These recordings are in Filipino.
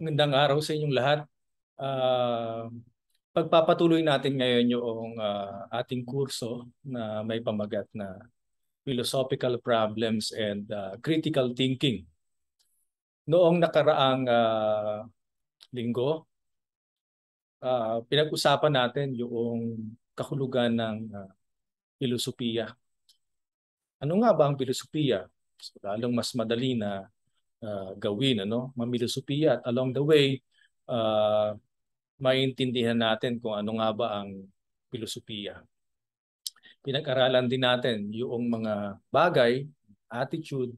Magandang araw sa inyong lahat. Ah, Pagpapatuloy natin ngayon yung ating kurso na may pamagat na Philosophical Problems and Critical Thinking. Noong nakaraang linggo, pinag-usapan natin yung kahulugan ng filosofiya. Ano nga ba ang filosofiya? So, lalong mas madali na gawin, ano? Mamilosofiya at along the way, uh, maintindihan natin kung ano nga ba ang filosofiya. Pinag-aralan din natin yung mga bagay, attitude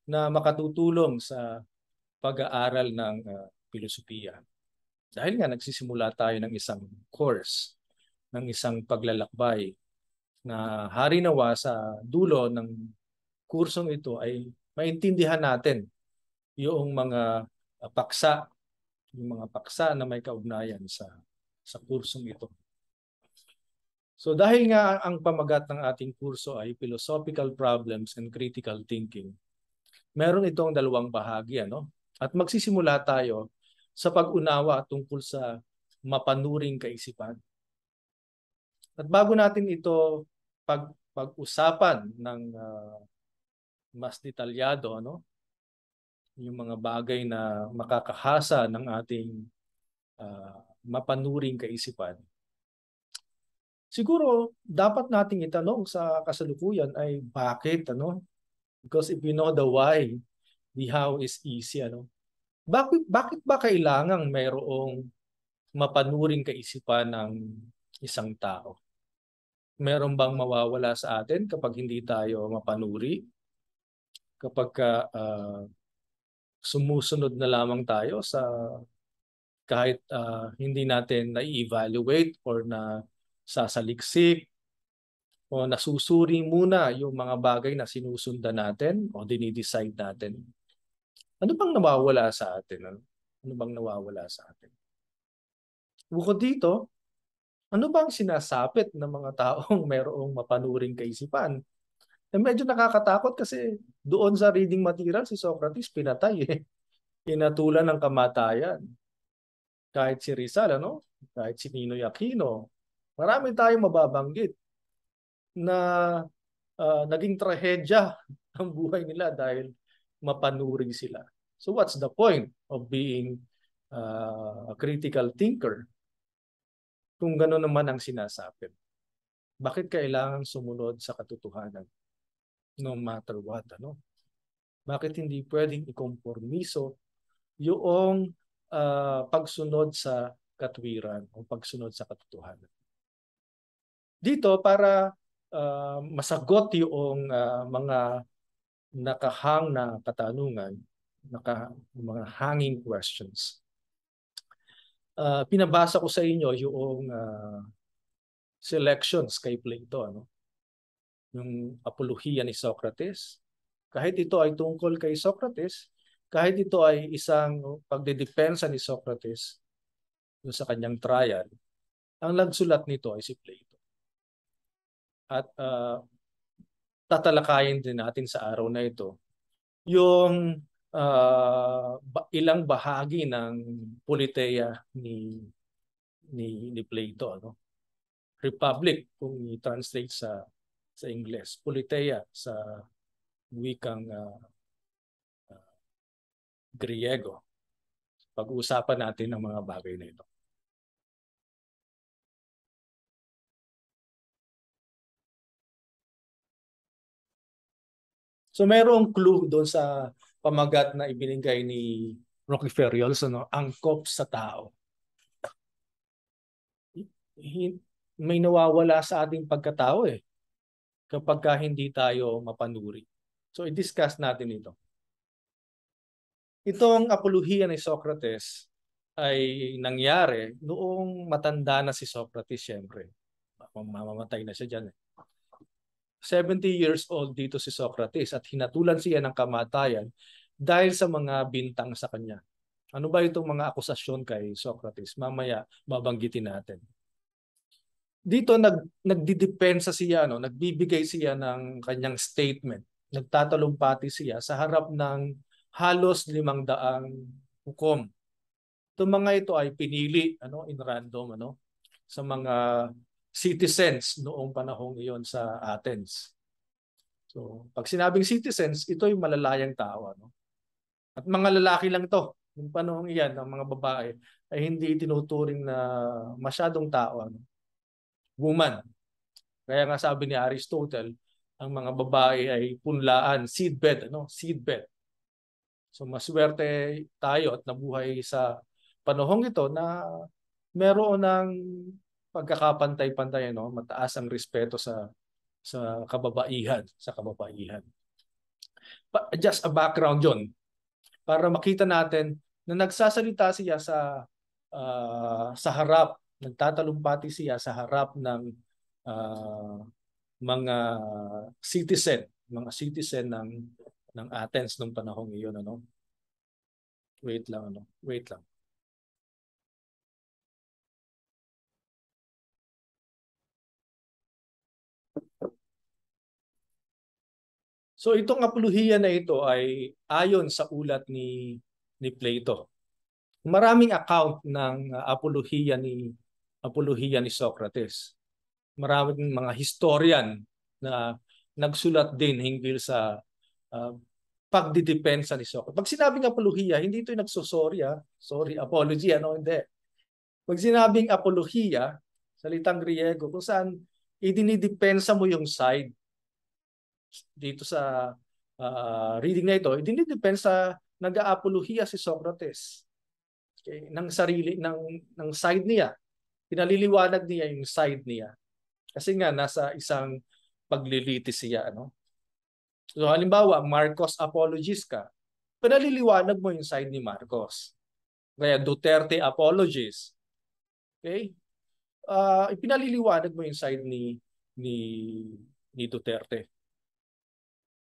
na makatutulong sa pag-aaral ng filosofiya. Dahil nga nagsisimula tayo ng isang course, ng isang paglalakbay na harinawa sa dulo ng kursong ito ay maintindihan natin yung mga paksa, yung mga paksa na may kaugnayan sa kursong ito. So dahil nga ang pamagat ng ating kurso ay Philosophical Problems and Critical Thinking, meron itong dalawang bahagi, ano? At magsisimula tayo sa pag-unawa tungkol sa mapanuring kaisipan. At bago natin ito pag-usapan ng mas detalyado, ano? Yung mga bagay na makakahasa ng ating mapanuring kaisipan. Siguro dapat nating itanong sa kasalukuyan ay bakit, ano? Because if you know the why, the how is easy, ano? Bakit ba kailangang mayroong mapanuring kaisipan ng isang tao? Meron bang mawawala sa atin kapag hindi tayo mapanuri? Kapag sumusunod na lamang tayo sa kahit hindi natin na-evaluate or na sasaliksik o nasusuri muna yung mga bagay na sinusundan natin o dinidecide natin. Ano bang nawawala sa atin? Ano? Ano bang nawawala sa atin? Bukod dito, ano bang sinasapit ng mga taong mayroong mapanuring kaisipan? Eh, medyo nakakatakot kasi doon sa reading material si Socrates pinatay eh. Pinatulan ng kamatayan. Kahit si Rizal, ano? Kahit si Ninoy Aquino. Marami tayong mababanggit na naging trahedya ang buhay nila dahil mapanuring sila. So what's the point of being a critical thinker kung gano'n naman ang sinasapit? Bakit kailangan sumunod sa katotohanan no matter what? Ano? Bakit hindi pwedeng ikompormiso yung pagsunod sa katwiran o pagsunod sa katotohanan? Dito para masagot yung mga nakahang na katanungan, mga hanging questions. Pinabasa ko sa inyo yung selections kay Plato, ano? Yung apolohiya ni Socrates. Kahit ito ay tungkol kay Socrates, kahit ito ay isang pagdedepensa ni Socrates sa kanyang trial, ang nagsulat nito ay si Plato. At tatalakayin din natin sa araw na ito yung ilang bahagi ng Politeia ni Plato, ano? Republic kung i-translate sa Ingles, Politeia sa wikang Griego. Pag-uusapan natin ang mga bagay na ito. So mayroong clue doon sa pamagat na ibinigay ni Rocky Ferriols, ano, angkop sa tao. May nawawala sa ating pagkatao eh kapag hindi tayo mapanuri. So i-discuss natin ito. Itong apolohiya ni Socrates ay nangyari noong matanda na si Socrates, siyempre. Mamamatay na siya dyan eh. 70 years old dito si Socrates at hinatulan siya ng kamatayan dahil sa mga bintang sa kanya. Ano ba itong mga akusasyon kay Socrates? Mamaya babanggitin natin. Dito nagdidepensa siya, no? Nagbibigay siya ng kanyang statement. Nagtatalumpati siya sa harap ng halos 500 hukom. Itong mga ito ay pinili in random sa mga citizens noong panahong iyon sa Athens. So, pag sinabing citizens, ito yung malalayang tao. At mga lalaki lang ito. Yung panahong iyan, ang mga babae ay hindi tinuturing na masyadong tao. Woman. Kaya nga sabi ni Aristotle, ang mga babae ay punlaan, seedbed. Seedbed. So maswerte tayo at nabuhay sa panahong ito na meron ng pagkakapantay-pantay, mataas ang respeto sa kababaihan. Just a background 'yon para makita natin na nagsasalita siya sa harap, nagtatalumpati siya sa harap ng mga citizen ng Athens nung panahong iyon. Wait lang. So itong apolohiya na ito ay ayon sa ulat ni Plato. Maraming account ng apolohiya ni Socrates. Maraming mga historian na nagsulat din hinggil sa pagdidepensa ni Socrates. Pag sinabing apolohiya, hindi ito yung nagsosorry. Sorry, apology. Hindi. Pag sinabing apolohiya, salitang Griego, kung saan idinidepensa mo yung side dito sa reading na ito, idinidepensa nag-aapolohiya si Socrates. Okay, ng sarili, ng side niya. Pinaliliwanag niya yung side niya. Kasi nga, nasa isang paglilitis siya. So halimbawa, Marcos apologies ka, pinaliliwanag mo yung side ni Marcos. Kaya Duterte apologies. Okay? Ipinaliliwanag mo yung side ni Duterte.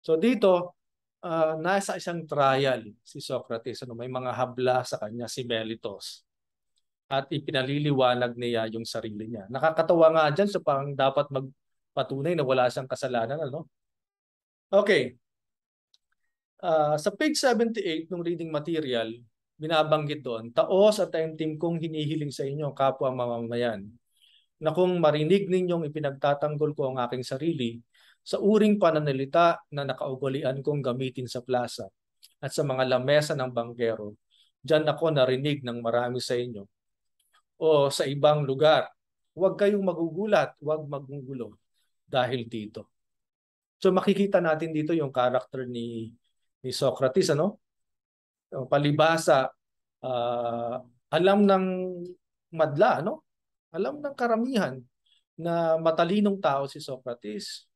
So dito, nasa isang trial si Socrates. May mga habla sa kanya si Melitos. At ipinaliliwanag niya yung sarili niya. Nakakatawa nga dyan sa parang dapat magpatunay na wala siyang kasalanan. Okay. Sa page 78 ng reading material, binabanggit doon, taos at taimtim kong hinihiling sa inyo, kapwa mamamayan, na kung marinig ninyong ipinagtatanggol ko ang aking sarili sa uring pananalita na nakaugalian kong gamitin sa plaza at sa mga lamesa ng bangkero, diyan ako narinig ng marami sa inyo o sa ibang lugar. Huwag kayong magugulat, huwag magugulo dahil dito. So makikita natin dito yung character ni Socrates, palibasa, alam ng madla, alam ng karamihan na matalinong tao si Socrates,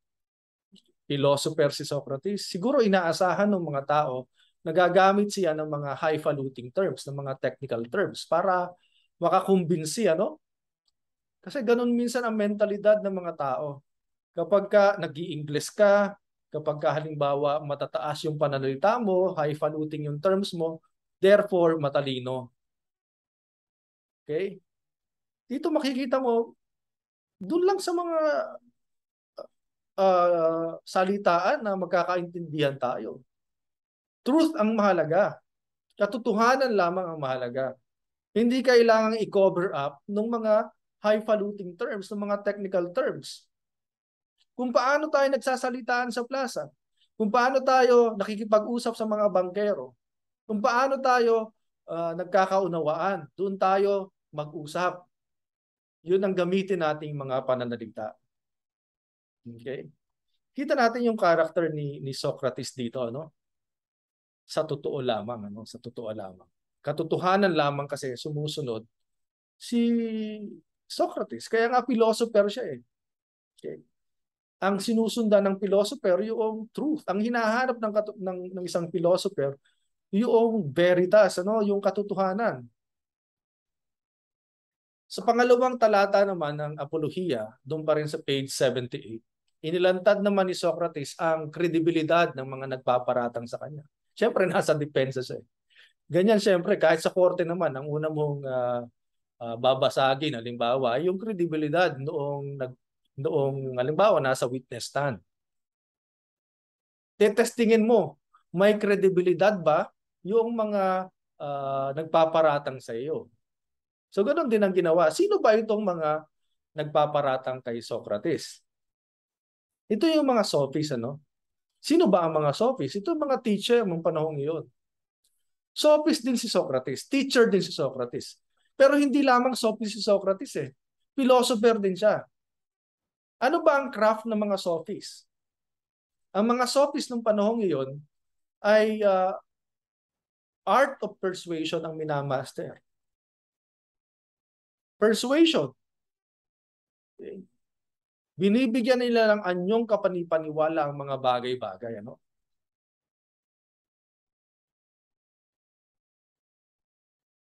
philosopher si Socrates. Siguro inaasahan ng mga tao na gagamit siya ng mga highfalutin terms, ng mga technical terms para makakumbinsi, Kasi ganun minsan ang mentalidad ng mga tao. Kapag ka nag-i-English ka, kapag ka halimbawa matataas yung pananalita mo, highfalutin yung terms mo, therefore matalino. Okay? Dito makikita mo, doon lang sa mga salitaan na magkakaintindihan tayo. Truth ang mahalaga. Katotohanan lamang ang mahalaga. Hindi kailangang i-cover up ng mga highfalutin terms, ng mga technical terms. Kung paano tayo nagsasalitaan sa plaza, kung paano tayo nakikipag-usap sa mga bangkero, kung paano tayo nagkakaunawaan, doon tayo mag-usap. Yun ang gamitin nating mga pananalita. Okay? Kita natin yung character ni Socrates dito, Sa totoo lamang, Sa totoo lamang. Katotohanan lamang kasi sumusunod si Socrates. Kaya nga philosopher siya eh. Okay? Ang sinusundan ng philosopher yung truth. Ang hinahanap ng isang philosopher yung veritas, yung katotohanan. Sa pangalawang talata naman ng Apolohiya, doon pa rin sa page 78, inilantad naman ni Socrates ang kredibilidad ng mga nagpaparatang sa kanya. Siyempre, nasa depensa siya. Ganyan siyempre, kahit sa korte naman, ang una mong babasagin, halimbawa, yung kredibilidad noong halimbawa, nasa witness stand. Tetestingin mo, may kredibilidad ba yung mga nagpaparatang sa iyo. So ganoon din ang ginawa. Sino ba itong mga nagpaparatang kay Socrates? Ito yung mga sophists, ano? Sino ba ang mga sophists? Ito yung mga teacher ng panahong iyon. Sophist din si Socrates, teacher din si Socrates. Pero hindi lamang sophist si Socrates eh. Philosopher din siya. Ano ba ang craft ng mga sophists? Ang mga sophists ng panahong iyon ay art of persuasion ang minamaster. Persuasion. Okay. Binibigyan nila ng anyong kapanipaniwala ang mga bagay-bagay. Ano?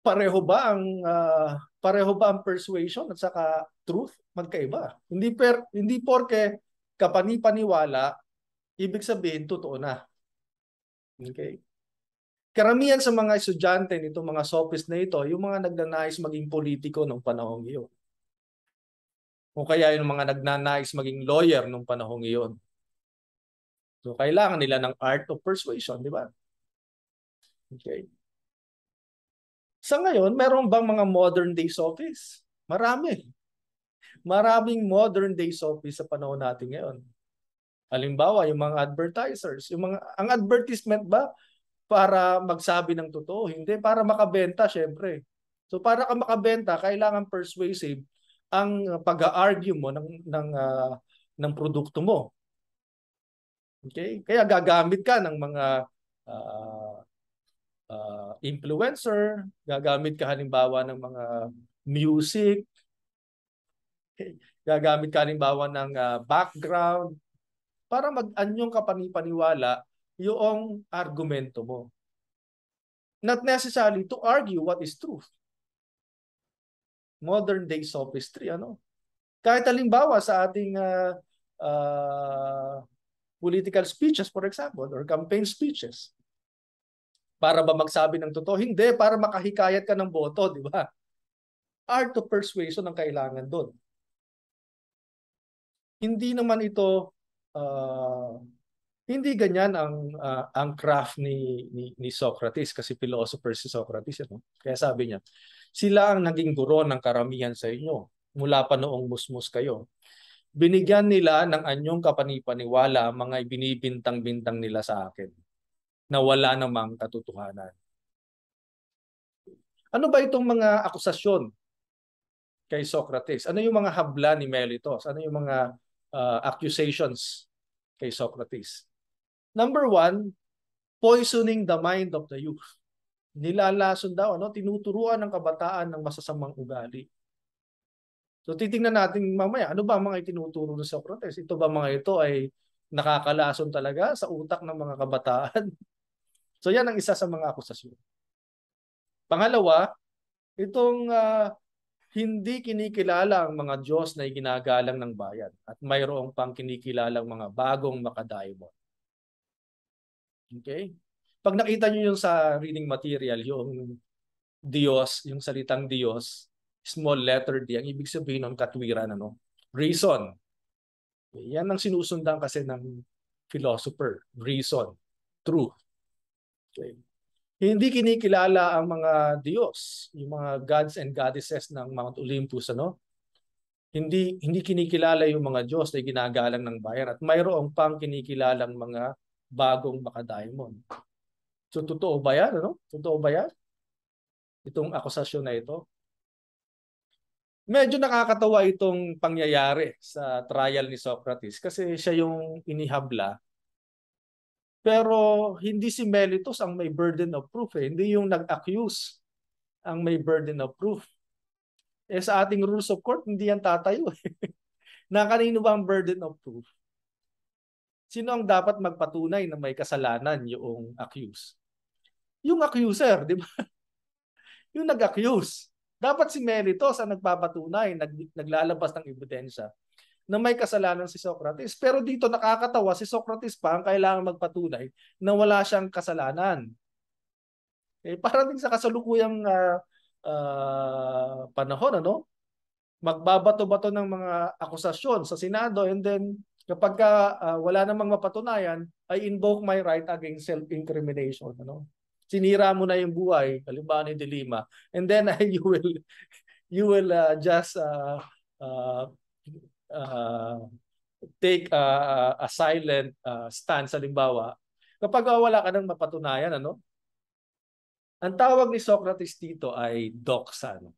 Pareho ba ang persuasion at saka truth? Magkaiba. Hindi porke kapanipaniwala, ibig sabihin totoo na. Okay? Karamihan sa mga estudyante nito, mga sophist na ito, yung mga nagnanais maging politiko nung panahong iyon. O kaya yung mga nagnanais maging lawyer nung panahong iyon. So kailangan nila ng art of persuasion, di ba? Okay. Sa ngayon, meron bang mga modern day sophists? Marami. Maraming modern day sophists sa panahon natin ngayon. Halimbawa, yung mga advertisers, ang advertisement ba para magsabi ng totoo? Hindi, para makabenta, syempre. So para ka makabenta, kailangan persuasive ang pag-argue mo ng produkto mo. Okay? Kaya gagamit ka ng mga influencer, gagamit ka halimbawa ng mga music, okay? Gagamit ka halimbawa ng background para mag-anyong kapanipaniwala yung argumento mo. Not necessarily to argue what is truth. Modern day sophistry, ano? Kahit halimbawa sa ating political speeches, for example, or campaign speeches. Para ba magsabi ng totoo? Hindi, para makahikayat ka ng boto, di ba? Art of persuasion ang kailangan doon. Hindi naman ito hindi ganyan ang craft ni Socrates kasi philosopher si Socrates. Ano? Kaya sabi niya, sila ang naging guro ng karamihan sa inyo mula pa noong musmus kayo. Binigyan nila ng anyong kapanipaniwala ang mga ibinibintang-bintang nila sa akin na wala namang katotohanan. Ano ba itong mga akusasyon kay Socrates? Ano yung mga habla ni Meletos? Ano yung mga accusations kay Socrates? Number one, poisoning the mind of the youth. Nilalason daw, tinuturuan ng kabataan ng masasamang ugali. So titingnan natin mamaya, ano ba mga itinuturo ng Socrates? Ito ba mga ito ay nakakalason talaga sa utak ng mga kabataan? So yan ang isa sa mga akusasyon. Pangalawa, itong hindi kinikilala ang mga Diyos na iginagalang ng bayan at mayroong pang kinikilalang mga bagong makadaimon. Okay? Pag nakita nyo yung sa reading material, yung Diyos, yung salitang Diyos, small letter D, ang ibig sabihin ng katwiran, reason. Yan ang sinusundan kasi ng philosopher. Reason. Truth. Okay. Hindi kinikilala ang mga Diyos, yung mga gods and goddesses ng Mount Olympus, Hindi kinikilala yung mga Diyos na ginagalang ng bayan at mayroong pang kinikilalang mga bagong makadaimon. So totoo ba yan? Totoo ba yan? Itong akusasyon na ito? Medyo nakakatawa itong pangyayari sa trial ni Socrates kasi siya yung inihabla. Pero hindi si Meletos ang may burden of proof. Hindi yung nag-accuse ang may burden of proof. Sa ating rules of court, hindi yan tatayo. Na kanino ba ang burden of proof? Sino ang dapat magpatunay na may kasalanan yung accused? Yung accuser, di ba? Yung nag-accuse. Dapat si Meletos ang nagpapatunay, naglalabas ng ebidensya na may kasalanan si Socrates. Pero dito nakakatawa, si Socrates pa ang kailangan magpatunay na wala siyang kasalanan. Parang din sa kasalukuyang panahon, magbabato-bato ng mga akusasyon sa Senado and then kapag wala namang mapatunayan, I invoke my right against self-incrimination. sinira mo na yung buhay, halimbawa ni Dilima, and then you will just uh, take a silent stance, halimbawa, kapag wala ka nang mapatunayan, ano? Ang tawag ni Socrates dito ay doxa. No?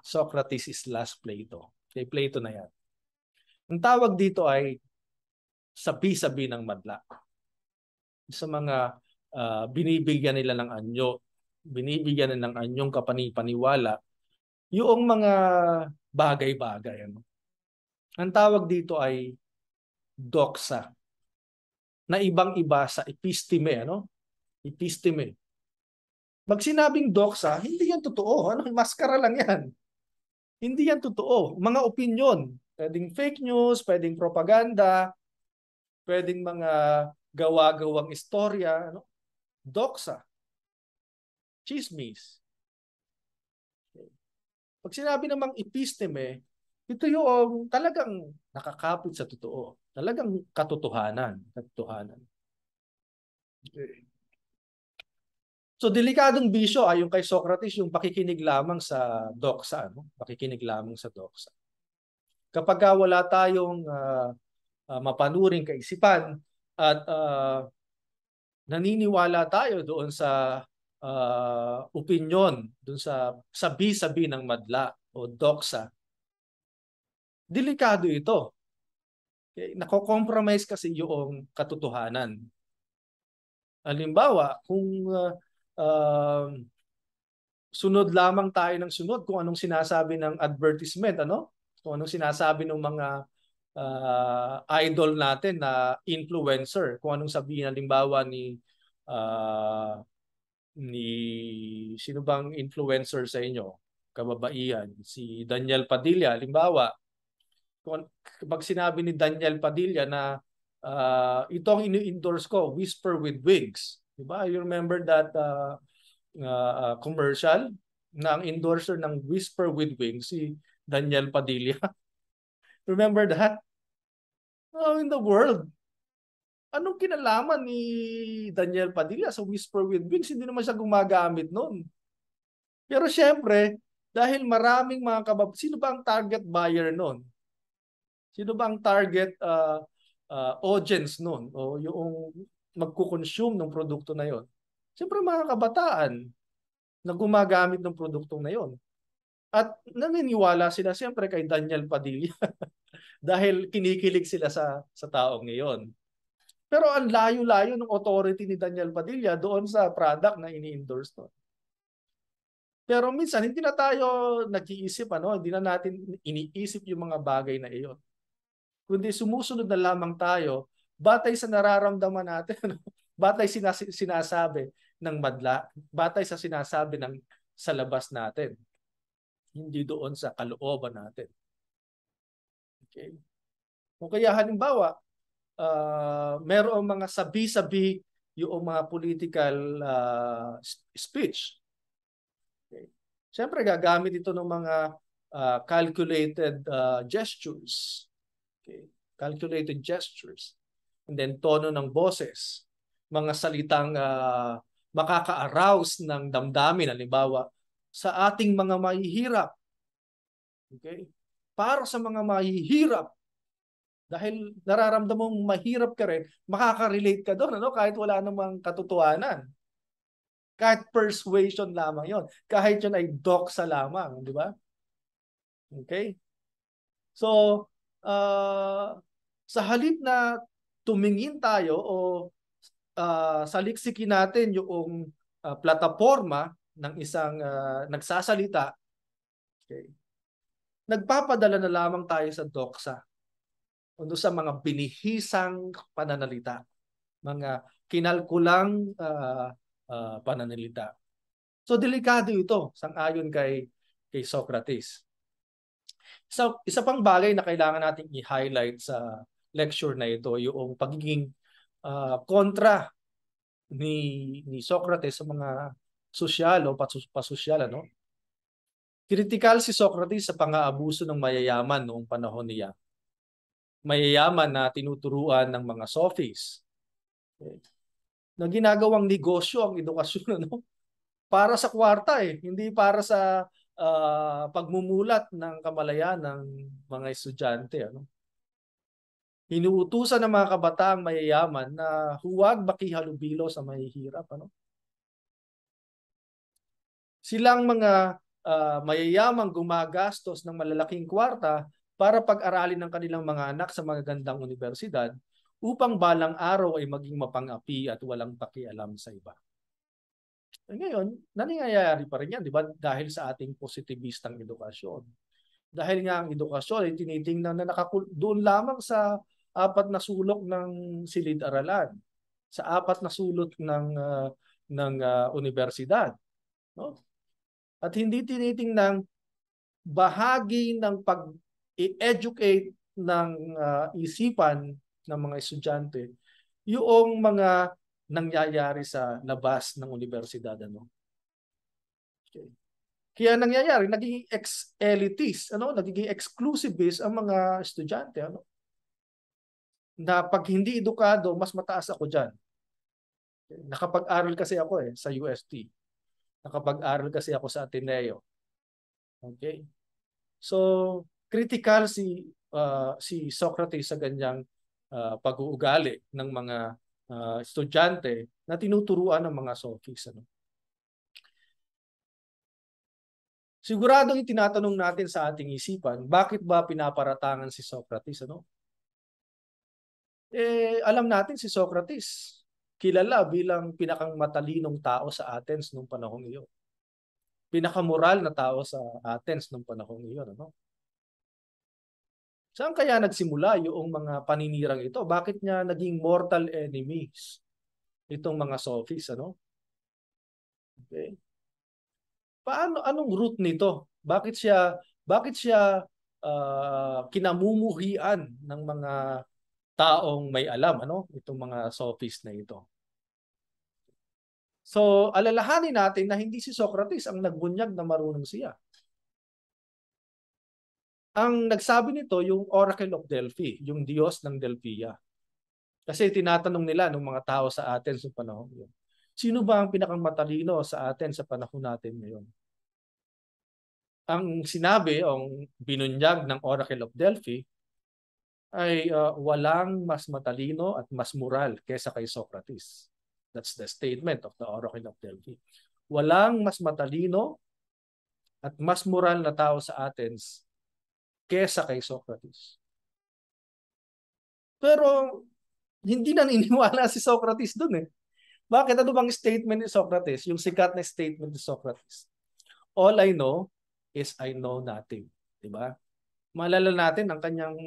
Socrates is last Plato. Kay Plato na yan. Ang tawag dito ay sabi-sabi ng madla. Sa mga binibigyan nila ng anyo, binibigyan nila ng anyong kapanipaniwala, yung mga bagay-bagay. Ano? Ang tawag dito ay doxa, na ibang-iba sa episteme. Ano? Episteme. Pag sinabing doxa, hindi yan totoo. Ano? Maskara lang yan. Hindi yan totoo. Mga opinion. Pwedeng fake news, pwedeng propaganda, pwedeng mga gawa-gawang istorya. Ano? Doxa. Chismis. Pag sinabi namang episteme, ito yung talagang nakakapit sa totoo. Talagang katotohanan. Katotohanan. Okay. So delikadong bisyo ay yung kay Socrates, yung pakikinig lamang sa doxa, no? Pakikinig lamang sa doxa. Kapag wala tayong mapanuring kaisipan at naniniwala tayo doon sa opinyon, doon sa sabi-sabi ng madla o doxa, delikado ito. Okay? Nako-compromise kasi yung katotohanan. Halimbawa, kung sunod lamang tayo ng sunod kung anong sinasabi ng advertisement, ano? Kung anong sinasabi ng mga idol natin na influencer, kung anong sabihin halimbawa ni sino bang influencer sa inyo, kababaihan, si Daniel Padilla halimbawa, kung pag sinabi ni Daniel Padilla na ito ang ini-endorse ko, Whisper with Wings, di ba? You remember that commercial na ang endorser ng Whisper with Wings si Daniel Padilla? Remember that? Oh, in the world. Anong kinalaman ni Daniel Padilla sa Whisper with Wings? Hindi naman siya gumagamit noon. Pero syempre, dahil maraming mga sino ba ang target buyer noon? Sino ba ang target audience noon? O yung magkukonsume ng produkto na yon? Siyempre mga kabataan na gumagamit ng produktong na yon. At naniniwala sila siyempre kay Daniel Padilla dahil kinikilig sila sa taong ngayon. Pero ang layo-layo ng authority ni Daniel Padilla doon sa product na ini-endorse no. Pero minsan hindi na tayo nag-iisip, ano, hindi na natin iniisip yung mga bagay na iyon. Kundi sumusunod na lamang tayo batay sa nararamdaman natin, ano? Batay sinasabi ng madla, batay sa sinasabi ng sa labas natin. Hindi doon sa kalooban natin. Okay? O kaya halimbawa, merong mga sabi-sabi yung mga political speech. Okay. Siyempre, gagamit ito ng mga calculated gestures. Okay. Calculated gestures. And then tono ng boses. Mga salitang makaka-arouse ng damdamin, halimbawa, sa ating mga mahihirap. Okay? Para sa mga mahihirap, dahil nararamdaman mong mahirap ka rin, makaka-relate ka doon, ano? Kahit wala namang katotohanan. Kahit persuasion lamang yon, kahit yun ay doxa lamang, di ba? Okay? So, sa halip na tumingin tayo o saliksikin natin yung plataforma ng isang nagsasalita, okay, nagpapadala na lamang tayo sa doxa. Uno sa mga binihisang pananalita, mga kinalkulang pananalita. So delikado ito, sang-ayon kay Socrates. So, isa pang bagay na kailangan nating i-highlight sa lecture na ito, yung pagiging kontra ni Socrates sa mga sosyal o pasosyal, ano? Kritikal si Socrates sa pang-aabuso ng mayayaman noong panahon niya. Mayayaman na tinuturuan ng mga sophists. Okay. na ginagawang negosyo ang edukasyon, ano? Para sa kwarta hindi para sa pagmumulat ng kamalayan ng mga estudyante, ano? Hinuutusan ng mga kabataang mayayaman na huwag makihalubilo sa mahihirap, ano? Silang mga mayayamang gumagastos ng malalaking kwarta para pag-aralin ng kanilang mga anak sa magagandang universidad upang balang araw ay maging mapang-api at walang pakialam sa iba. Ngayon, nangyayari pa rin yan, di ba? Dahil sa ating positivistang edukasyon. Dahil nga ang edukasyon ay tinitingnan na doon lamang sa apat na sulok ng silid-aralan, sa apat na sulok ng universidad, no? At hindi tinitingnan bahagi ng pag-educate ng isipan ng mga estudyante yung mga nangyayari sa labas ng universidad, ano? Okay. Kaya nangyayari, nagiging ex-elitist, ano? Nagiging exclusivist ang mga estudyante, ano? Na pag hindi edukado, mas mataas ako diyan. Okay. Nakapag-aral kasi ako sa UST. Nakapag-aral kasi ako sa Ateneo. Okay? So, critical si Socrates sa ganyang pag-uugali ng mga estudyante na tinuturuan ng mga sophists, ano? Siguradong itinatanong natin sa ating isipan, bakit ba pinaparatangan si Socrates, ano? Alam natin si Socrates, kilala bilang pinakang matalinong tao sa Athens nung panahong iyon. Pinakamoral na tao sa Athens nung panahong iyon, ano? Saan kaya nagsimula yung mga paninirang ito? Bakit niya naging mortal enemies itong mga sophists, ano? Okay. Anong root nito? Bakit siya kinamumuhian ng mga taong may alam, ano? Itong mga sophists na ito. So, alalahanin natin na hindi si Socrates ang nagbunyag na marunong siya. Ang nagsabi nito yung Oracle of Delphi, yung Diyos ng Delphia. Kasi tinatanong nila ng mga tao sa Athens sa panahon yun, sino ba ang pinakamatalino sa Athens sa panahon natin ngayon? Ang sinabi, ang binunyag ng Oracle of Delphi, ay walang mas matalino at mas moral kesa kay Socrates. That's the statement of the Oracle of Delphi. Walang mas matalino at mas moral na tao sa Athens kesa kay Socrates. Pero hindi naniniwala si Socrates dun. Bakit? Ano bang statement ni Socrates? Yung sikat na statement ni Socrates. All I know is I know nothing. Diba? Maalala natin ang kanyang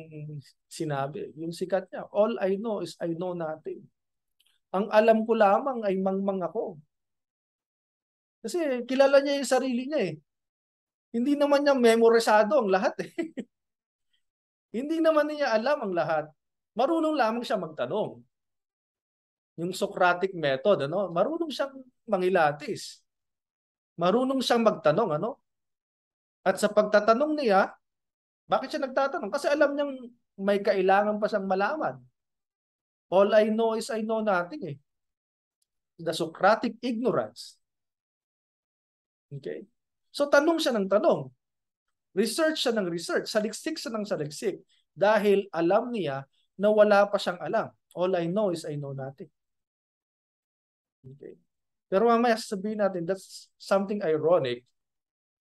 sinabi. Yung sikat niya. All I know is I know nothing. Ang alam ko lamang ay mangmang ako. Kasi kilala niya yung sarili niya Hindi naman niya memorisado ang lahat Hindi naman niya alam ang lahat. Marunong lamang siya magtanong. Yung Socratic method, ano? Marunong siyang mangilatis. Marunong siyang magtanong, ano? At sa pagtatanong niya, bakit siya nagtatanong? Kasi alam niyang may kailangan pa siyang malaman. All I know is I know nothing The Socratic ignorance. Okay? So tanong siya ng tanong. Research siya ng research. Saliksik siya ng saliksik. Dahil alam niya na wala pa siyang alam. All I know is I know nothing. Okay? Pero mamaya sasabihin natin, that's something ironic.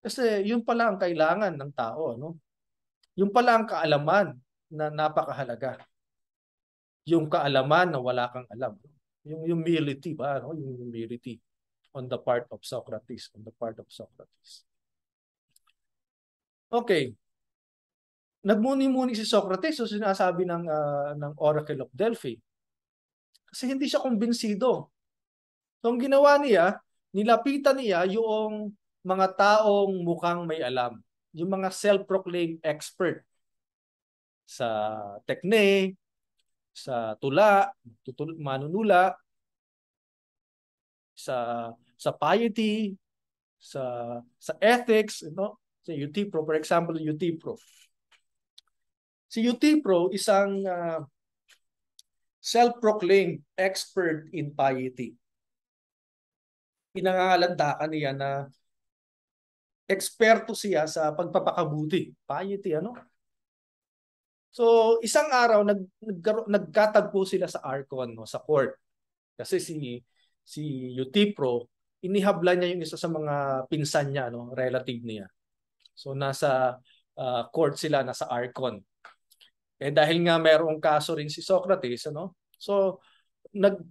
Kasi yun pala ang kailangan ng tao. No? Yung pala ang kaalaman na napakahalaga. Yung kaalaman na wala kang alam. Yung humility ba? No? Yung humility on the part of Socrates. On the part of Socrates. Okay. Nagmuni-muni si Socrates so sinasabi ng Oracle of Delphi. Kasi hindi siya kumbinsido. So ang ginawa niya, nilapitan niya yung mga taong mukhang may alam. Yung mga self-proclaimed expert sa tekne, sa tula, manunula, sa piety, sa ethics, sa Euthyphro, for example, Euthyphro. Si Euthyphro self-proclaimed expert in piety. Pinangangalandakan niya na eksperto siya sa pagpapakabuti. Piety, ano? So, isang araw, nagkatagpo sila sa Archon, no, sa court. Kasi si Euthyphro, inihabla niya yung isa sa mga pinsan niya, no, relative niya. So, nasa court sila, nasa Archon. Eh dahil nga mayroong kaso rin si Socrates, ano? So,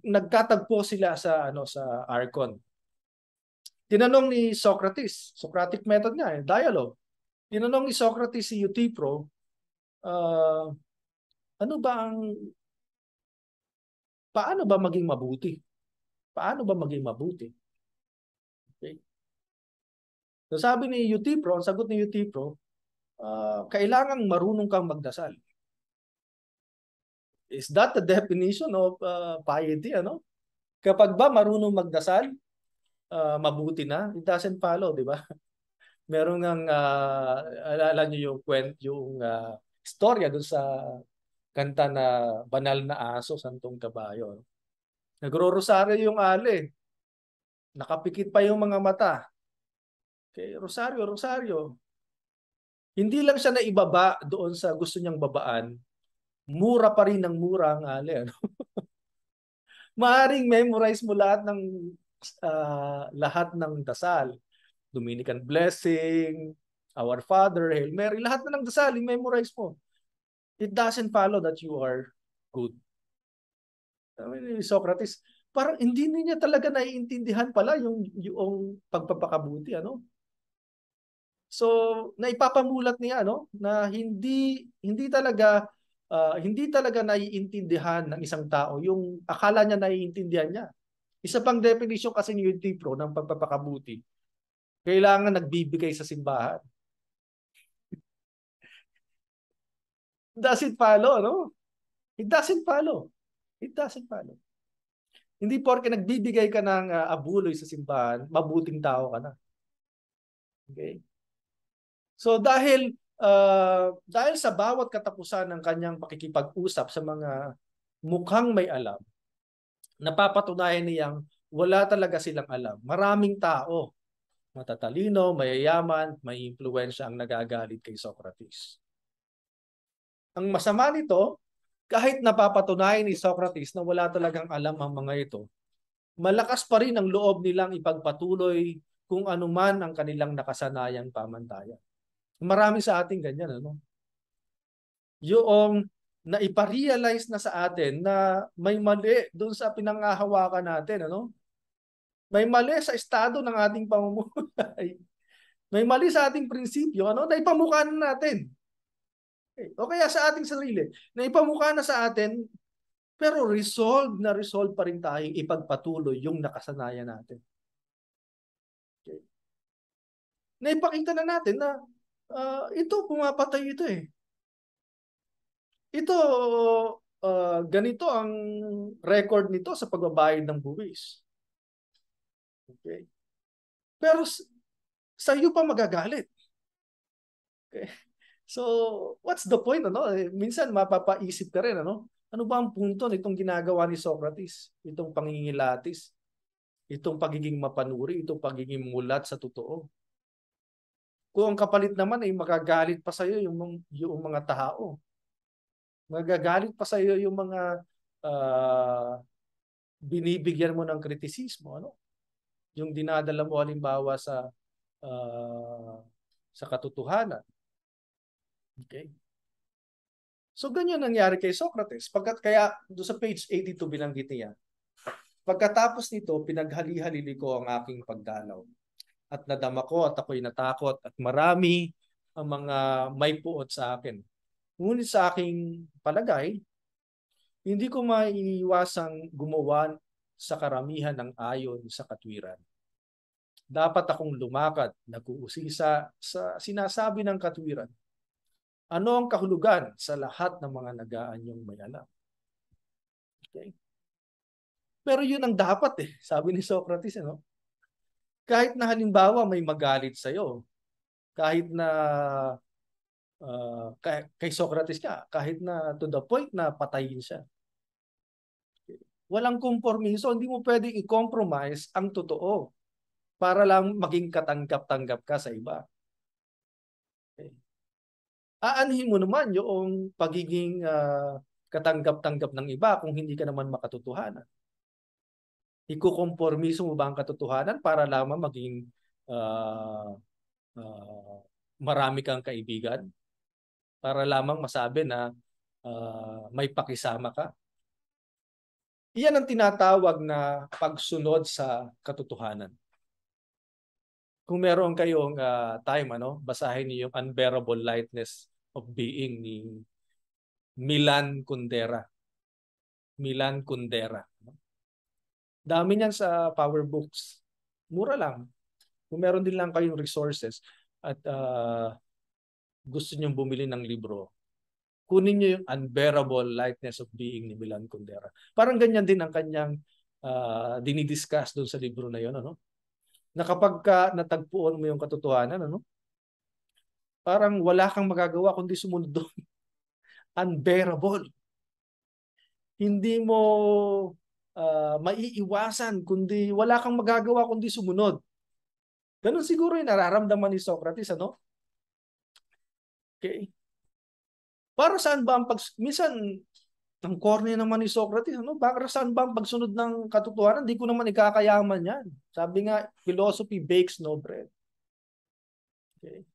nagkatagpo sila sa Archon. Tinanong ni Socrates, Socratic method nga, dialogue. Tinanong ni Socrates si Euthyphro, uh, ano ba ang paano ba maging mabuti? Paano ba maging mabuti? Okay. So sabi ni Euthyphro, ang sagot ni Euthyphro, kailangang marunong kang magdasal. Is that the definition of piety, ano? Kapag ba marunong magdasal, mabuti na? It doesn't follow, di ba? Meron ngang alala niyo yung istorya doon sa kanta na Banal na Aso, Santong Kabayo. Nagro-rosaryo yung ale. Nakapikit pa yung mga mata. Okay, rosaryo, rosaryo. Hindi lang siya naibaba doon sa gusto niyang babaan. Mura pa rin ng mura ang ale. Ano? Maaring memorize mo lahat ng dasal. Dominican Blessing, Our Father, Hail Mary, lahat na ng dasal, memorize mo. It doesn't follow that you are good. Socrates, parang hindi niya talaga naiintindihan pala yung pagpapakabuti, ano? So, naipapamulat niya, ano, na hindi talaga naiintindihan ng isang tao yung akala niya naiintindihan niya. Isa pang definition kasi ni Euthyphro ng pagpapakabuti, kailangan nagbibigay sa simbahan. Does it follow, no? It doesn't follow. It doesn't follow. Hindi porke nagbibigay ka ng abuloy sa simbahan, mabuting tao ka na. Okay? So dahil sa bawat katapusan ng kanyang pakikipag-usap sa mga mukhang may alam, napapatunayan niyang wala talaga silang alam. Maraming tao, matatalino, mayayaman, may impluwensya ang nagagalit kay Socrates. Ang masama nito, kahit napapatunayan ni Socrates na wala talagang alam ang mga ito, malakas pa rin ang loob nilang ipagpatuloy kung anuman ang kanilang nakasanayang pamantayan. Marami sa ating ganyan, ano? Yung naiparealize na sa atin na may mali doon sa pinanghahawakan natin, ano? May mali sa estado ng ating pamumuhay. May mali sa ating prinsipyo, ano? Naipamukha na natin. O kaya sa ating sarili, naipamukha na sa atin, pero resolve pa rin tayong ipagpatuloy yung nakasanayan natin. Okay. Naipakita na natin na ito, pumapatay ito eh. Ito, ganito ang record nito sa pagbabayad ng buwis. Okay. Pero sa iyo pa magagalit. Okay. So, what's the point? Ano? Minsan mapapaisip ka rin, ano? Ano ba ang punto nitong ginagawa ni Socrates? Itong pangingilatis, itong pagiging mapanuri, itong pagiging mulat sa totoo. Kung ang kapalit naman ay magagalit pa sa iyo yung mga tao. Magagalit pa sa iyo yung mga binibigyan mo ng kritisismo, ano? Yung dinadala mo halimbawa sa katotohanan. Okay? So ganyan nangyari kay Socrates. Kaya doon sa page 82 binanggit niya, pagkatapos nito, pinaghali-halili ko ang aking pagdalaw. At nadama ko at ako'y natakot at marami ang mga may puot sa akin. Ngunit sa aking palagay, hindi ko maiiwasang gumawa sa karamihan ng ayon sa katwiran. Dapat akong lumakad, nag-uusisa sa sinasabi ng katwiran. Ano ang kahulugan sa lahat ng mga nag-aanyong may alam? Okay. Pero yun ang dapat sabi ni Socrates, ano? Kahit na halimbawa may magalit sa'yo, kahit na kay Socrates ka, kahit na to the point na patayin siya. Walang kompromiso. Hindi mo pwedeng i-compromise ang totoo para lang maging katanggap-tanggap ka sa iba. Okay. Aanhin mo naman yung pagiging katanggap-tanggap ng iba kung hindi ka naman makatotohanan. Ikukompormiso mo ba ang katotohanan para lamang maging uh, uh, marami kang kaibigan? Para lamang masabi na may pakisama ka? Iyan ang tinatawag na pagsunod sa katotohanan. Kung meron kayong time, basahin niyo yung Unbearable Lightness of Being ni Milan Kundera. Milan Kundera. Dami niyan sa Power Books. Mura lang. Kung meron din lang kayong resources at gusto niyong bumili ng libro, kunin niyo yung Unbearable Lightness of Being ni Milan Kundera. Parang ganyan din ang kanyang dinidiscuss doon sa libro na yun. Na kapag natagpuan mo yung katotohanan, parang wala kang magagawa kundi sumunod doon. Unbearable. Hindi mo maiiwasan kundi wala kang magagawa kundi sumunod. Ganun siguro yung nararamdaman ni Socrates, Okay. Para saan ba ang minsan ang corny naman ni Socrates, para saan ba ang pagsunod ng katotohanan? Hindi ko naman ikakayaman yan. Sabi nga, philosophy bakes no bread. Okay.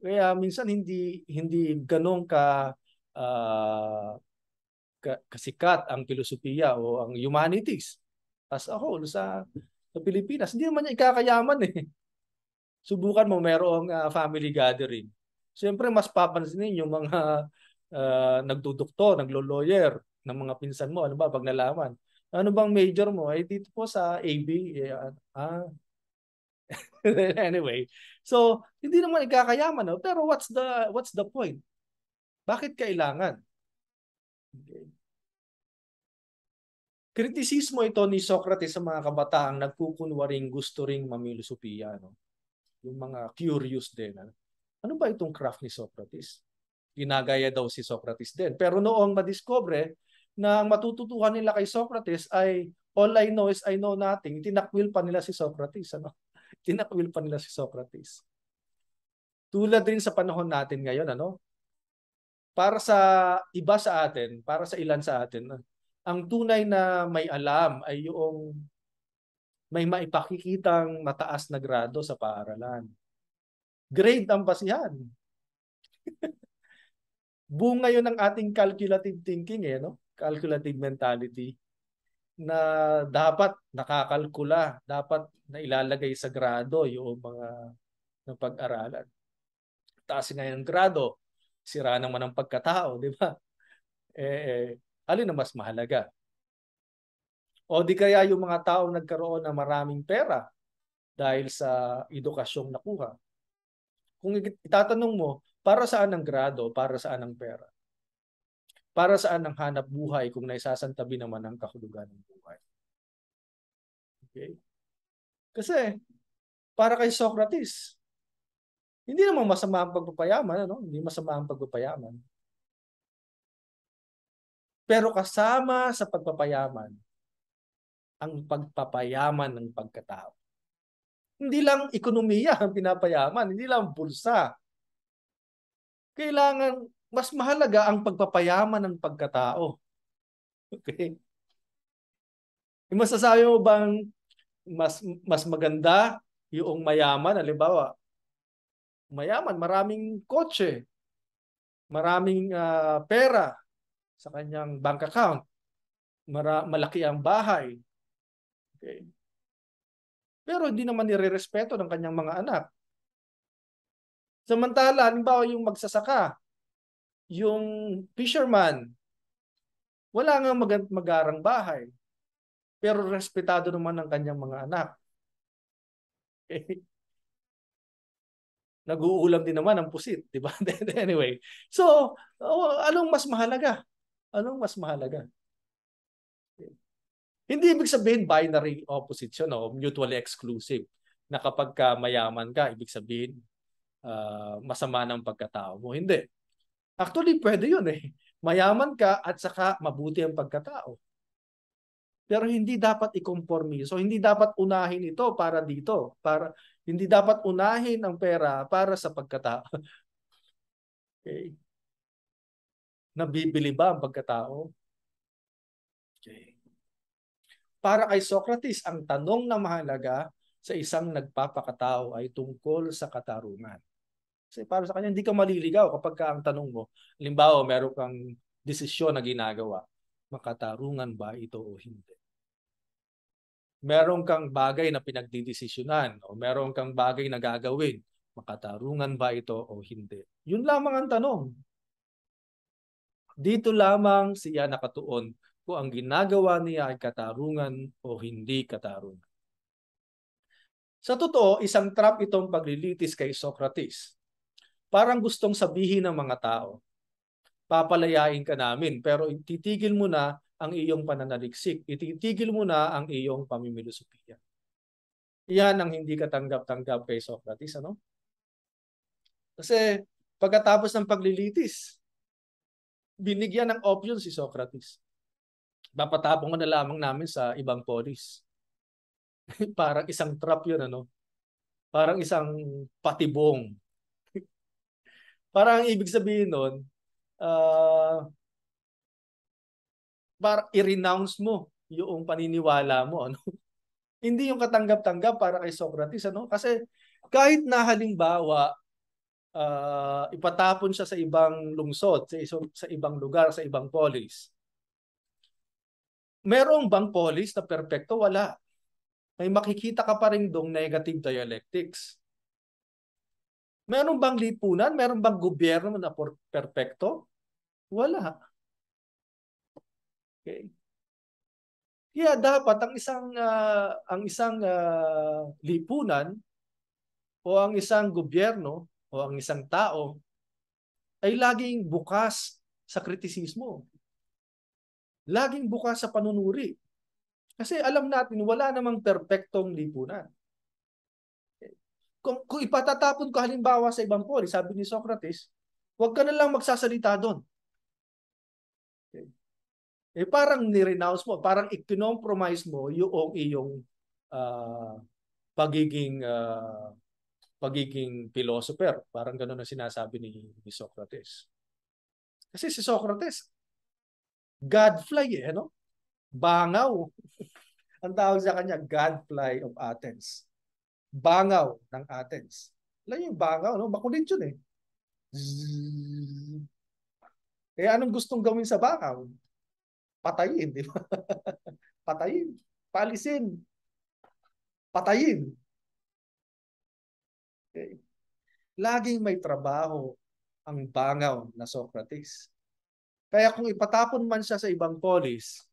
Kaya minsan hindi ganun uh, kasikat ang filosofiya o ang humanities as a whole sa Pilipinas. Hindi naman niya ikakayaman eh. Subukan mo merong family gathering. Siyempre mas papansinin yung mga nagdudukto, naglo-lawyer ng mga pinsan mo. Ano ba pag nalaman? Ano bang major mo? Ay dito po sa AB. Anyway, so hindi naman ikakayaman, no? Pero what's the point? Bakit kailangan? Okay. Kritisismo ito ni Socrates sa mga kabataang nagkukunwaring gusto ring mamilosopiya, no? Yung mga curious din. Ano ba itong craft ni Socrates? Ginagaya daw si Socrates din. Pero noong madiscover na ang matututuhan nila kay Socrates ay all I know is I know nothing, tinakwil pa nila si Socrates. Tinakwil pa nila si Socrates. Tulad din sa panahon natin ngayon, para sa iba sa atin, para sa ilan sa atin, ang tunay na may alam ay yung may maipakikitang mataas na grado sa paaralan. Grade ang basihan. Buong ngayon ng ating calculative thinking, calculative mentality, na dapat nakakalkula, dapat na ilalagay sa grado yung mga ng pag-aralan. Taas ngayon ng grado, sira naman ang pagkatao, di ba? Alin na mas mahalaga? O di kaya yung mga taong nagkaroon ng maraming pera dahil sa edukasyong nakuha. Kung itatanong mo, para saan ang grado, para saan ang pera? Para saan ang hanap buhay kung naisasantabi naman ang kahulugan ng buhay? Okay? Kasi, para kay Socrates, hindi naman masama ang pagpapayaman, Hindi masama ang pagpapayaman. Pero kasama sa pagpapayaman, ang pagpapayaman ng pagkatao. Hindi lang ekonomiya ang pinapayaman, hindi lang bulsa. Kailangan, mas mahalaga ang pagpapayaman ng pagkatao. Okay? Masasabi mo bang mas maganda yung mayaman, halimbawa, mayaman, maraming kotse, maraming pera sa kanyang bank account, malaki ang bahay. Okay? Pero hindi naman nirerespeto ng kanyang mga anak. Samantala, halimbawa yung magsasaka, yung fisherman, wala nga magarang bahay, pero respetado naman ng kanyang mga anak. Okay? Nag-uulam din naman ang pusit, di ba? Anyway, so anong mas mahalaga? Anong mas mahalaga? Okay. Hindi ibig sabihin binary opposite yun, mutually exclusive. Na kapag ka mayaman ka, ibig sabihin masama ng pagkatao mo. Hindi. Actually, pwede yun eh. Mayaman ka at saka mabuti ang pagkatao. Pero hindi dapat ikompormiso, hindi dapat unahin ito para dito, hindi dapat unahin ang pera para sa pagkatao. Okay? Nabibili ba ang pagkatao? Okay. Para kay Socrates, ang tanong na mahalaga sa isang nagpapakatao ay tungkol sa katarungan. Kasi para sa kanya, hindi ka maliligaw kapag ang tanong mo, halimbawa, meron kang desisyon na ginagawa, makatarungan ba ito o hindi? Meron kang bagay na pinagdidesisyonan o meron kang bagay na gagawin, makatarungan ba ito o hindi? Yun lamang ang tanong. Dito lamang siya nakatuon kung ang ginagawa niya ay katarungan o hindi katarungan. Sa totoo, isang trap itong paglilitis kay Socrates. Parang gustong sabihin ng mga tao, papalayain ka namin pero ititigil mo na ang iyong pananaliksik, ititigil mo na ang iyong pamimilosopiya. Yan ang hindi katanggap-tanggap kay Socrates, ano? Kasi pagkatapos ng paglilitis, binigyan ng option si Socrates. Papatapon ko na lamang namin sa ibang polis. Parang isang trap yun, ano? Parang isang patibong. Parang ang ibig sabihin nun, parang i-renounce mo yung paniniwala mo, ano? Hindi yung katanggap-tanggap para kay Socrates, ano? Kasi kahit na halimbawa, ipatapon siya sa ibang lungsod, sa ibang lugar, sa ibang polis. Merong bang polis na perpekto? Wala. May makikita ka pa rin dong negative dialectics. Meron bang lipunan? Meron bang gobyerno na perpekto? Wala. Okay. Kaya dapat ang isang lipunan o ang isang gobyerno o ang isang tao ay laging bukas sa kritisismo. Laging bukas sa panunuri. Kasi alam natin, wala namang perpektong lipunan. Kung ipatatapon ko halimbawa sa ibang polis, sabi ni Socrates, huwag ka na lang magsasalita doon. Eh parang ni-renounce mo, parang i-compromise mo yung iyong uh, pagiging pagiging philosopher. Parang gano'n ang sinasabi ni Socrates. Kasi si Socrates, godfly no? Bangaw. Ang tawag sa kanya, godfly of Athens. Bangaw ng Athens. Alam yung bangaw, no? Makulit yun eh. Zzz. Eh anong gustong gawin sa bangaw? Patayin, di ba? Patayin. Palisin. Patayin. Okay. Laging may trabaho ang bangaw na Socrates. Kaya kung ipatapon man siya sa ibang polis,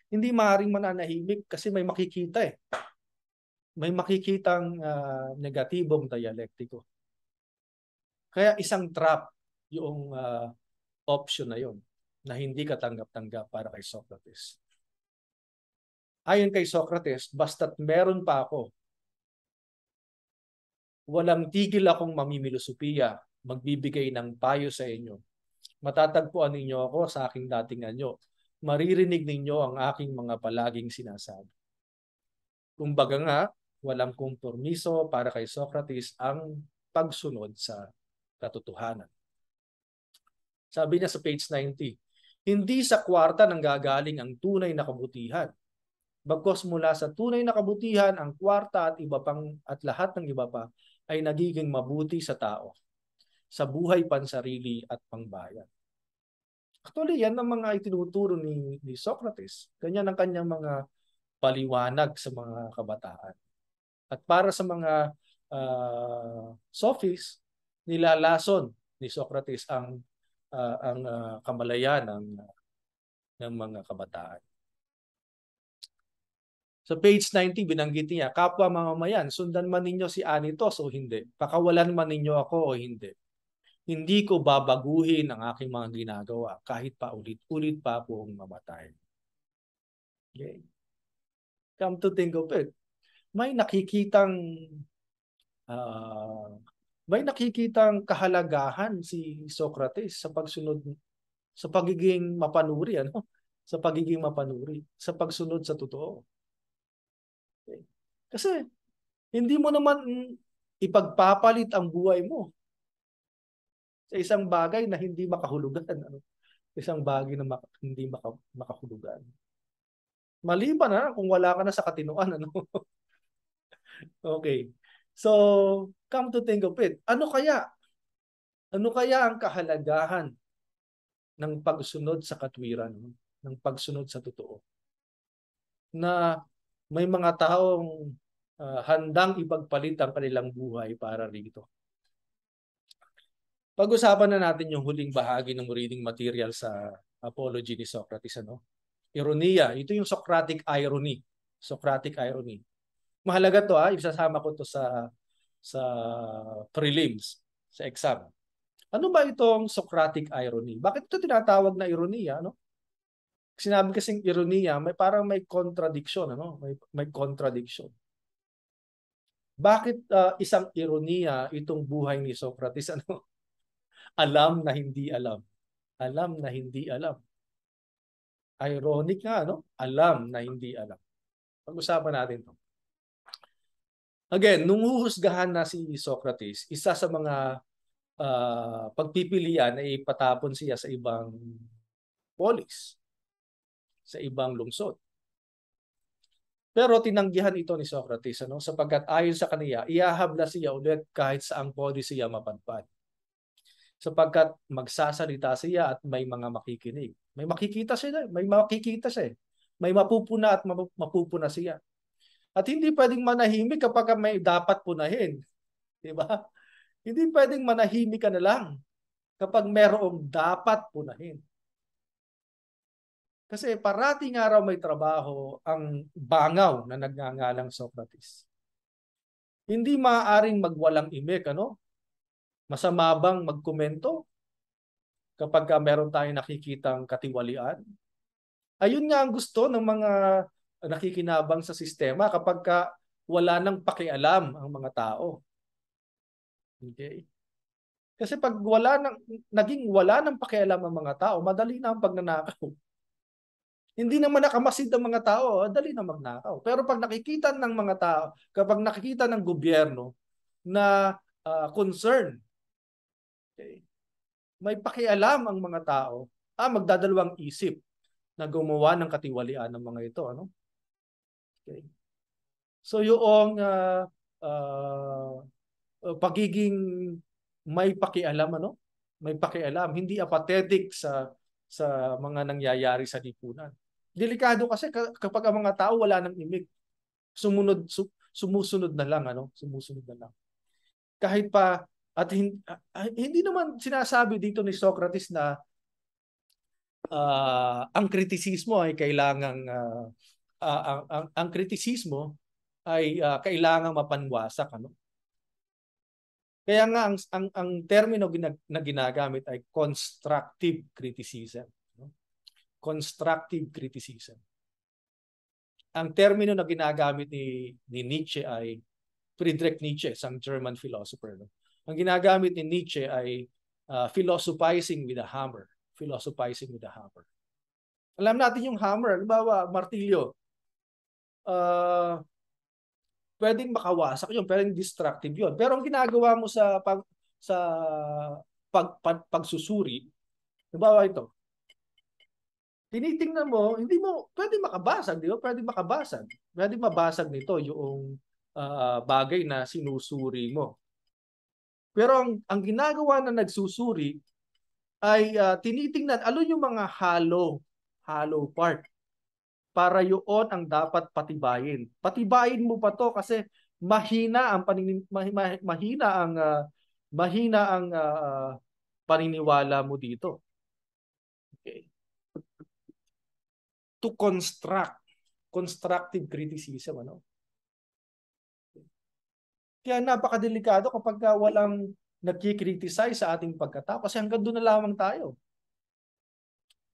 hindi maaaring mananahimik kasi may makikita eh. May makikitang negatibong dialektiko. Kaya isang trap yung option na yun na hindi katanggap-tanggap para kay Socrates. Ayon kay Socrates, basta't meron pa ako, walang tigil akong mamimilosopiya, magbibigay ng payo sa inyo. Matatagpuan ninyo ako sa aking dating anyo. Maririnig ninyo ang aking mga palaging sinasabi. Kumbaga nga, walang kompromiso para kay Socrates ang pagsunod sa katotohanan. Sabi niya sa page 90, hindi sa kwarta nanggagaling ang tunay na kabutihan. Bagkos mula sa tunay na kabutihan, ang kwarta at lahat ng iba pa ay nagiging mabuti sa tao, sa buhay pansarili at pangbayan. Actually, yan ang mga itinuturo ni Socrates. Ganyan ang kanyang mga paliwanag sa mga kabataan. At para sa mga sophists, nilalason ni Socrates ang kamalayan ng mga kabataan. Sa page 90, binanggit niya, kapwa mamamayan, sundan man ninyo si Anitos o hindi, pakawalan man ninyo ako o hindi. Hindi ko babaguhin ang aking mga ginagawa kahit pa ulit-ulit pa akong mamatay. Okay. Come to think of it, may nakikitang kahalagahan si Socrates sa pagsunod sa pagiging mapanuri, ano? sa pagiging mapanuri, sa pagsunod sa totoo. Okay? Kasi hindi mo naman ipagpapalit ang buhay mo sa isang bagay na hindi makahulugan. Ano? Isang bagay na hindi makahulugan. Maliban na kung wala ka na sa katinoan. Ano? Okay. So, come to think of it, ano kaya? Ano kaya ang kahalagahan ng pagsunod sa katwiran, ng pagsunod sa totoo? Na may mga taong handang ipagpalit ang kanilang buhay para rito. Pag-usapan na natin yung huling bahagi ng reading material sa Apology ni Socrates. Ano? Ironiya. Ito yung Socratic irony. Socratic irony. Mahalaga to isasama ko to sa prelims, sa exam. Ano ba itong Socratic irony? Bakit ito tinatawag na ironiya? Ano? Sinabi kasing ironiya, may parang may contradiction. Ano? May contradiction. Bakit isang ironiya itong buhay ni Socrates? Ano? Alam na hindi alam. Alam na hindi alam. Ironic nga, no? Alam na hindi alam. Pag-usapan natin to. Again, nung huhusgahan na si Socrates, isa sa mga pagpipilian ay ipatapon siya sa ibang polis, sa ibang lungsod. Pero tinanggihan ito ni Socrates, ano? Sapagkat ayon sa kaniya, ihahabla siya ulit kahit saang polis siya mapadpad. Sapagkat magsasalita siya at may mga makikinig. May makikita siya, may makikita siya. May mapupuna at mapupuna siya. At hindi pwedeng manahimik kapag may dapat punahin. Di ba? Hindi pwedeng manahimik ka na lang kapag merong dapat punahin. Kasi parating araw may trabaho ang bangaw na nagngangalang Socrates. Hindi maaaring magwalang imik, ano? Masama bang magkomento kapag meron tayong nakikitang katiwalian? Ayun nga ang gusto ng mga nakikinabang sa sistema kapag wala nang pakialam ang mga tao. Okay? Kasi pag naging wala nang pakialam ang mga tao, madali na ang pagnanakaw. Hindi naman nakamasid ang mga tao, dali na magnakaw. Pero pag nakikita ng mga tao, kapag nakikita ng gobyerno na concern, okay, may pakialam ang mga tao, magdadalawang isip na gumawa ng katiwalian ng mga ito. Ano? Okay. So yung pagiging may pakialam, ano? May pakialam, hindi apathetic sa mga nangyayari sa lipunan. Delikado kasi kapag ang mga tao wala nang imik, sumusunod na lang, ano? Sumusunod na lang. Kahit pa at hindi naman sinasabi dito ni Socrates na ang kritisismo ay kailangang ang kritisismo ay kailangang mapanwasak, ano? Kaya nga ang termino na ginagamit ay constructive criticism, no? Constructive criticism. Ang termino na ginagamit ni Nietzsche ay Friedrich Nietzsche, isang German philosopher, no? Ang ginagamit ni Nietzsche ay philosophizing with a hammer. Philosophizing with a hammer. Alam natin yung hammer, halimbawa martilyo. Pwedeng makawasak yun, pwedeng destructive yun. Pero ang ginagawa mo sa pagsusuri, halimbawa ito, tinitingnan mo, hindi mo, pwede makabasag, di ba? Pwede makabasag. Pwede mabasag nito yung bagay na sinusuri mo. Pero ang ginagawa na nagsusuri ay tinitingnan, ano yung mga hollow part para yun ang dapat patibayin. Patibayin mo pa to kasi mahina ang mahina ang paniniwala mo dito. Okay. To constructive criticism, ano? Kaya napakadelikado kapag walang nagki-criticize sa ating pagkatao kasi hanggang doon na lamang tayo.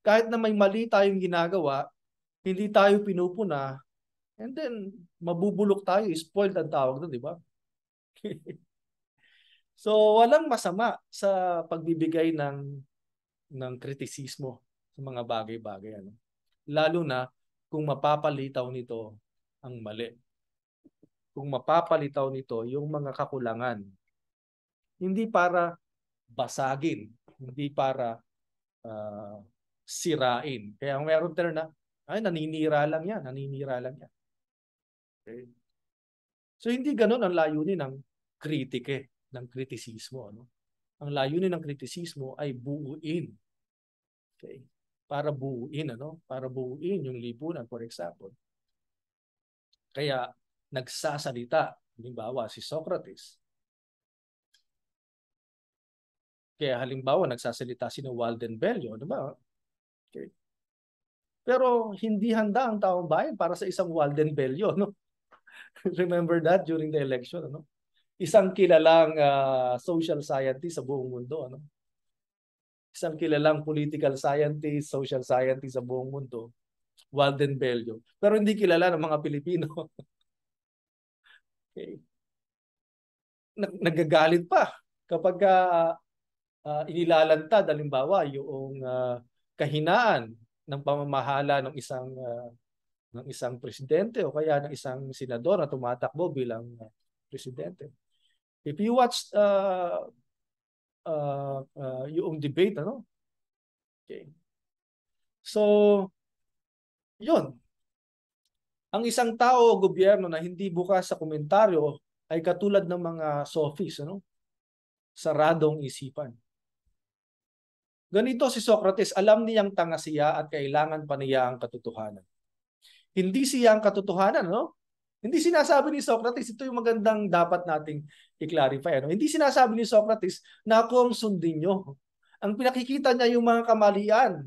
Kahit na may mali tayong ginagawa, hindi tayo pinupuna, and then mabubulok tayo, spoiled ang tawag doon, di ba? So walang masama sa pagbibigay ng kritisismo sa mga bagay-bagay, ano. lalo na kung mapapalitaw nito ang mali. Kung mapapalitaw nito yung mga kakulangan. Hindi para basagin, hindi para sirain. Kaya meron term na, ay, naninira lang yan, naninira lang yan. Okay. So hindi ganun ang layunin ng kritike, ng kritisismo. Ano? Ang layunin ng kritisismo ay buuin. Okay. Para buuin, ano? Para buuin yung lipunan, for example. Kaya nagsasalita, halimbawa si Socrates. Kaya halimbawa nagsasalita si Walden Bello, di ba? Okay. Pero hindi handa ang taong bayan para sa isang Walden Bello, no? Remember that during the election, ano? Isang kilalang social scientist sa buong mundo, ano? Isang kilalang political scientist, social scientist sa buong mundo, Walden Bello. Pero hindi kilala ng mga Pilipino. Okay. Nagagalit pa kapag inilalantad, halimbawa, yung kahinaan ng pamamahala ng isang presidente o kaya ng isang senador na tumatakbo bilang presidente. If you watch yung debate, ano? Okay. So, yun. Ang isang tao o gobyerno na hindi bukas sa komentaryo ay katulad ng mga sophists, ano? Saradong isipan. Ganito si Socrates, alam niyang tanga siya at kailangan pa niya ang katotohanan. Hindi siya ang katotohanan, no? Hindi sinasabi ni Socrates, ito yung magandang dapat nating i-clarify. Ano? Hindi sinasabi ni Socrates na ako ang sundin nyo. Ang pinakikita niya yung mga kamalian.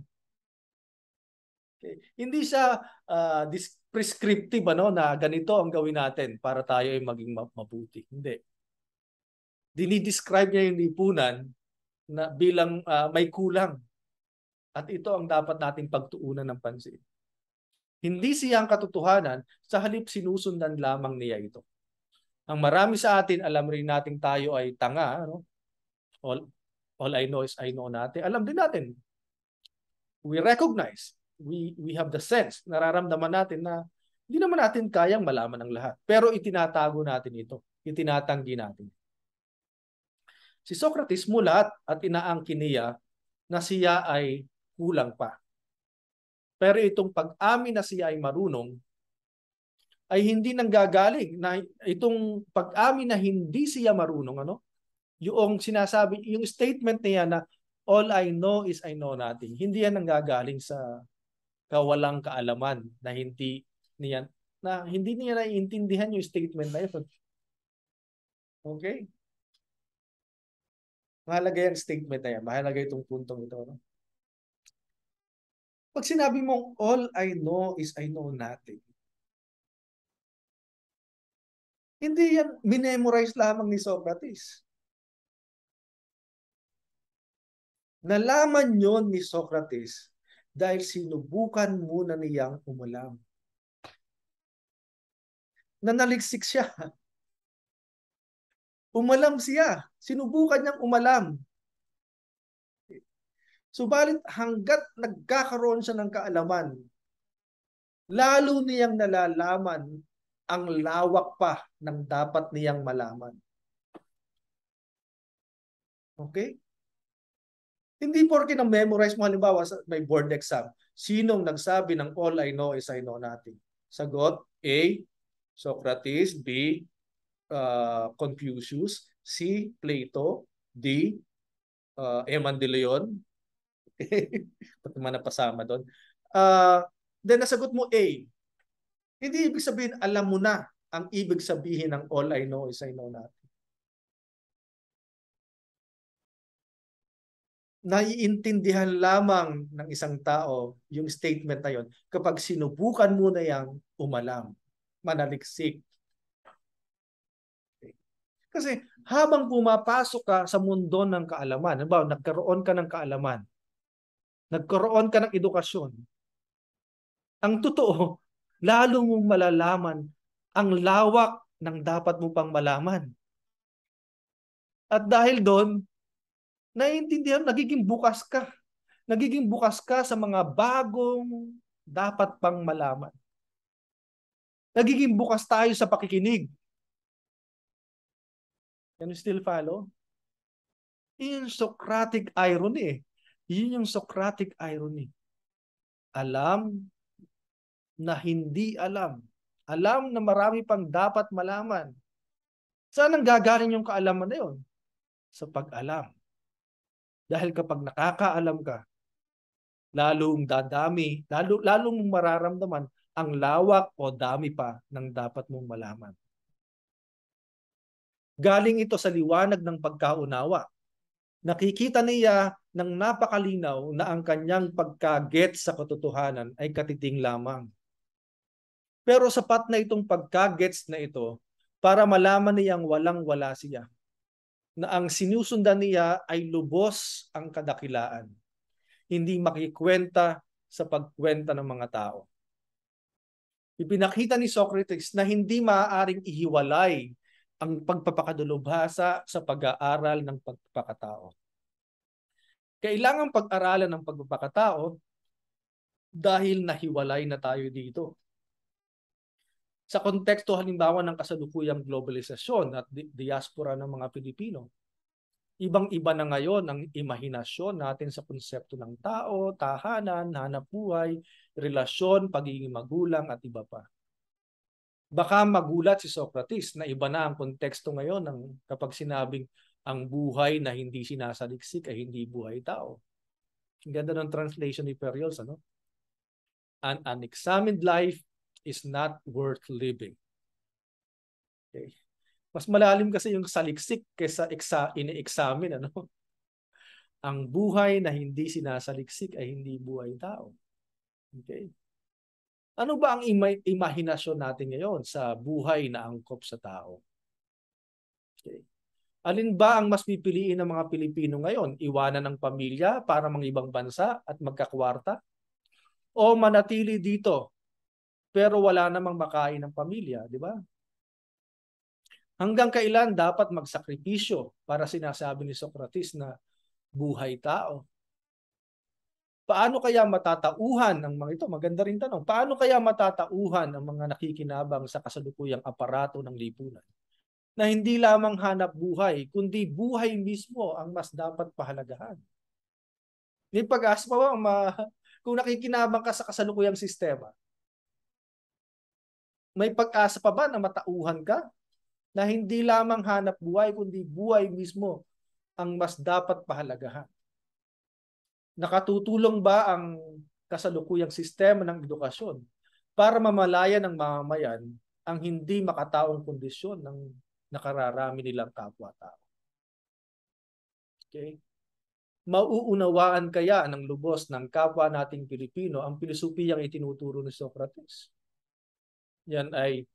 Okay. Hindi siya prescriptive, ano, na ganito ang gawin natin para tayo ay maging mabuti. Hindi. Dinidescribe niya yung lipunan na bilang may kulang. At ito ang dapat nating pagtuunan ng pansin. Hindi siya ang katotohanan, sa halip sinusundan lamang niya ito. Ang marami sa atin, alam rin natin tayo ay tanga. Ano? All I know is I know natin. Alam din natin. We recognize. We have the sense. Nararamdaman natin na hindi naman natin kayang malaman ang lahat. Pero itinatago natin ito. Itinatanggi natin. Si Socrates mulat at inaangkin niya na siya ay kulang pa. Pero itong pag-amin na siya ay marunong ay hindi nanggagaling na itong pag-amin na hindi siya marunong, ano? Yung sinasabi, yung statement niya na all I know is I know nothing. Hindi yan nanggagaling sa kawalang kaalaman na hindi niya naiintindihan yung statement na yun. Okay? Mahalaga yung statement na yan. Mahalaga itong puntong ito, no? Pag sinabi mong all I know is I know nothing, hindi yan minemorize lamang ni Socrates. Nalaman yon ni Socrates dahil sinubukan muna niyang umalam. Nanaliksik siya. Umalam siya. Sinubukan niyang umalam. Subalit hanggat nagkakaroon siya ng kaalaman, lalo niyang nalalaman ang lawak pa ng dapat niyang malaman. Okay? Hindi porke na-memorize mo, halimbawa may board exam, sinong nagsabi ng all I know is I know nothing? Sagot, A, Socrates, B, Confucius, C, Plato, D, Eman de Leon. Ba't naman napasama doon? Then nasagot mo A. Hindi ibig sabihin, alam mo na ang ibig sabihin ng all I know is I know nothing. Naiintindihan lamang ng isang tao yung statement na yon kapag sinubukan mo na yang umalam, manaliksik. Kasi habang pumapasok ka sa mundo ng kaalaman, halimbawa, nagkaroon ka ng kaalaman, nagkaroon ka ng edukasyon, ang totoo, lalo mong malalaman ang lawak ng dapat mo pang malaman. At dahil doon, naiintindihan, nagiging bukas ka. Nagiging bukas ka sa mga bagong dapat pang malaman. Nagiging bukas tayo sa pakikinig. Can you still follow? Yun yung Socratic irony eh. Yun yung Socratic irony. Alam na hindi alam. Alam na marami pang dapat malaman. Saan ang gagaling yung kaalaman na yun? Sa pag-alam. Dahil kapag nakakaalam ka, lalong dadami, lalong mararamdaman ang lawak o dami pa ng dapat mong malaman. Galing ito sa liwanag ng pagkaunawa. Nakikita niya ng napakalinaw na ang kanyang pagkaget sa katotohanan ay katiting lamang. Pero sapat na itong pagkagets na ito para malaman niyang walang-wala siya. Na ang sinusundan niya ay lubos ang kadakilaan. Hindi makikwenta sa pagkwenta ng mga tao. Ipinakita ni Socrates na hindi maaaring ihiwalay ang pagpapakadalubhasa sa pag-aaral ng pagpapakatao. Kailangan pag-aralan ng pagpapakatao dahil nahiwalay na tayo dito. Sa konteksto halimbawa ng kasalukuyang globalisasyon at diaspora ng mga Pilipino, ibang-iba na ngayon ang imahinasyon natin sa konsepto ng tao, tahanan, hanapbuhay, relasyon, pagiging magulang at iba pa. Baka magulat si Socrates na iba na ang konteksto ngayon ng kapag sinabing ang buhay na hindi sinasaliksik ay hindi buhay tao. Ang ganda ng translation ni Periols, ano? An unexamined life is not worth living. Okay. Mas malalim kasi yung saliksik kaysa ini-examine, ano? Ang buhay na hindi sinasaliksik ay hindi buhay tao. Okay. Ano ba ang imahinasyon natin ngayon sa buhay na angkop sa tao? Okay. Alin ba ang mas pipiliin ng mga Pilipino ngayon? Iwanan ng pamilya para ibang bansa at magkakwarta? O manatili dito pero wala namang makain ng pamilya, di ba? Hanggang kailan dapat magsakripisyo para sinasabi ni Socrates na buhay tao? Paano kaya matatauhan ang mga ito? Maganda rin tanong. Paano kaya matatauhan ang mga nakikinabang sa kasalukuyang aparato ng lipunan? Na hindi lamang hanap buhay, kundi buhay mismo ang mas dapat pahalagahan. May pag-asa pa ba kung nakikinabang ka sa kasalukuyang sistema? May pag-asa pa ba na matauhan ka? Na hindi lamang hanap buhay, kundi buhay mismo ang mas dapat pahalagahan. Nakatutulong ba ang kasalukuyang sistema ng edukasyon para mamalayan ng mamamayan ang hindi makataong kondisyon ng nakararami nilang kapwa-tao? Okay? Mauunawaan kaya ng lubos ng kapwa nating Pilipino ang pilosopiyang itinuturo ni Socrates? Yan ay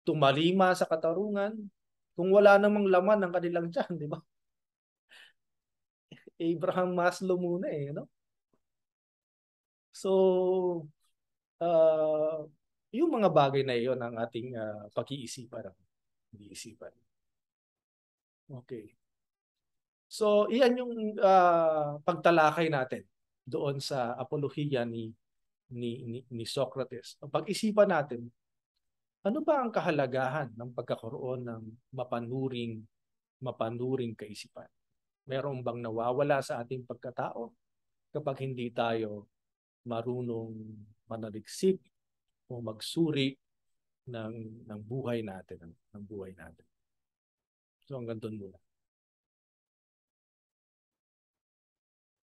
tumalima sa katarungan kung wala namang laman ng kanilang tiyan, di ba? Abraham Maslow muna eh, no? So, yung mga bagay na iyon ang ating pag-iisipan. Okay. So, iyan yung pagtalakay natin doon sa apolohiya ni Socrates. Pag-isipan natin, ano ba ang kahalagahan ng pagkakaroon ng mapanuring kaisipan? Meron bang nawawala sa ating pagkatao kapag hindi tayo marunong manaliksik o magsuri ng buhay natin, ng buhay natin? So hanggang doon muna.